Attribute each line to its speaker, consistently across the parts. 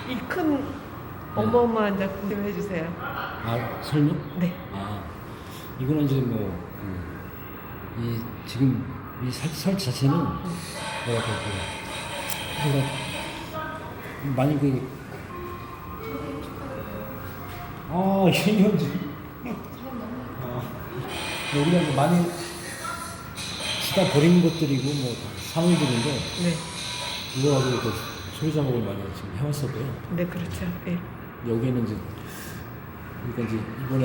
Speaker 1: 이 큰 어마어마한 작품 좀 해주세요.
Speaker 2: 아, 설명?
Speaker 1: 네.
Speaker 2: 아, 이거는 이제 뭐, 이, 지금 이 설치 자체는, 뭐랄까, 많이 이런 지 우리가 이제 많이 쓰다 버린 것들이고, 뭐, 사물들인데,
Speaker 1: 네.
Speaker 2: 이거 가지고 또 소리 작업을 많이 지금 해왔었고요.
Speaker 1: 네, 그렇죠. 예.
Speaker 2: 여기에는 이제, 그러니까 이제 이번에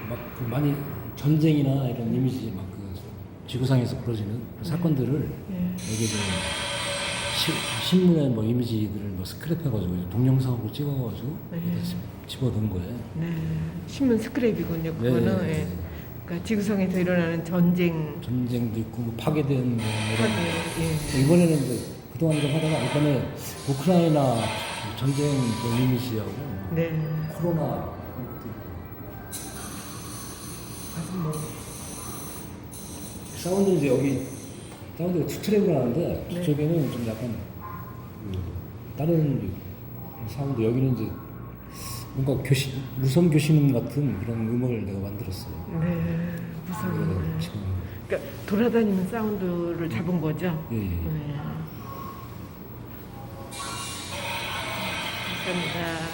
Speaker 2: 막 많이 전쟁이나 이런 이미지 막 지구상에서 벌어지는 사건들을 여기 좀 신문에 뭐 이미지들을 뭐 스크랩해가지고 동영상으로 찍어가지고 집어넣은 거예요.
Speaker 1: 네. 신문 스크랩이군요. 그거는.
Speaker 2: 네.
Speaker 1: 예. 그러니까 지구상에서 일어나는 전쟁도
Speaker 2: 있고 뭐 파괴된 뭐 이런.
Speaker 1: 예.
Speaker 2: 이번에는 이제 그동안 좀 하다가 이번에 우크라이나 전쟁 그 이미지하고
Speaker 1: 네.
Speaker 2: 코로나 이런 것도 있고.
Speaker 1: 아주 뭐.
Speaker 2: 사운드 이제 여기 사운드가 두 트랙으로 하는데
Speaker 1: 네.
Speaker 2: 저쪽에는 좀 약간 다른 사운드, 여기는 이제 뭔가 무선 교신음 같은 그런 음악을 내가 만들었어요.
Speaker 1: 네. 무슨.
Speaker 2: 지금
Speaker 1: 그러니까 돌아다니는 사운드를 잡은 거죠.
Speaker 2: 예.
Speaker 1: 네. 감사합니다.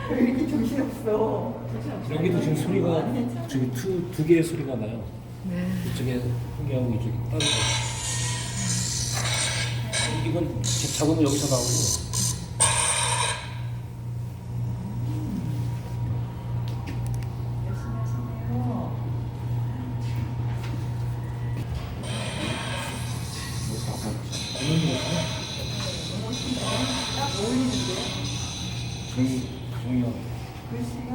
Speaker 1: 왜 이렇게 정신없어?
Speaker 2: 여기도 지금 소리가 저기 두 개의 소리가 나요.
Speaker 1: 네.
Speaker 2: 이쪽에 한 개하고 이쪽에 따로. 이건 작업은 여기서 나오고.
Speaker 1: 열심히 하시네요. 딱 어울리는데?
Speaker 2: 종이요.
Speaker 1: 글씨가.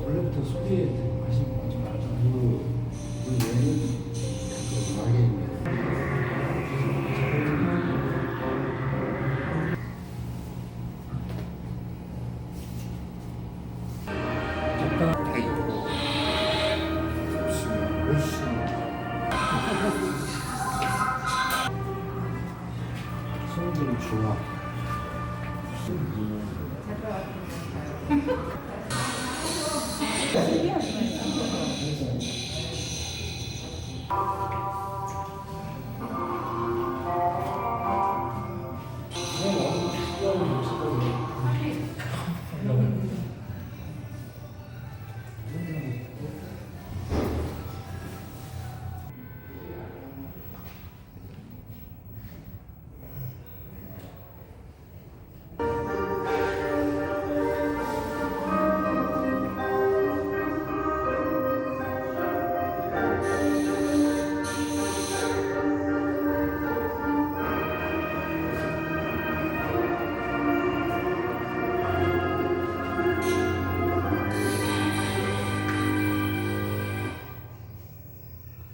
Speaker 2: 원래부터 소리에 관심 좀 많잖아요. 그 얘는 그 말에 있는. 잠깐 다 있고. 훨씬. 손들은 좋아.
Speaker 1: 신기하죠?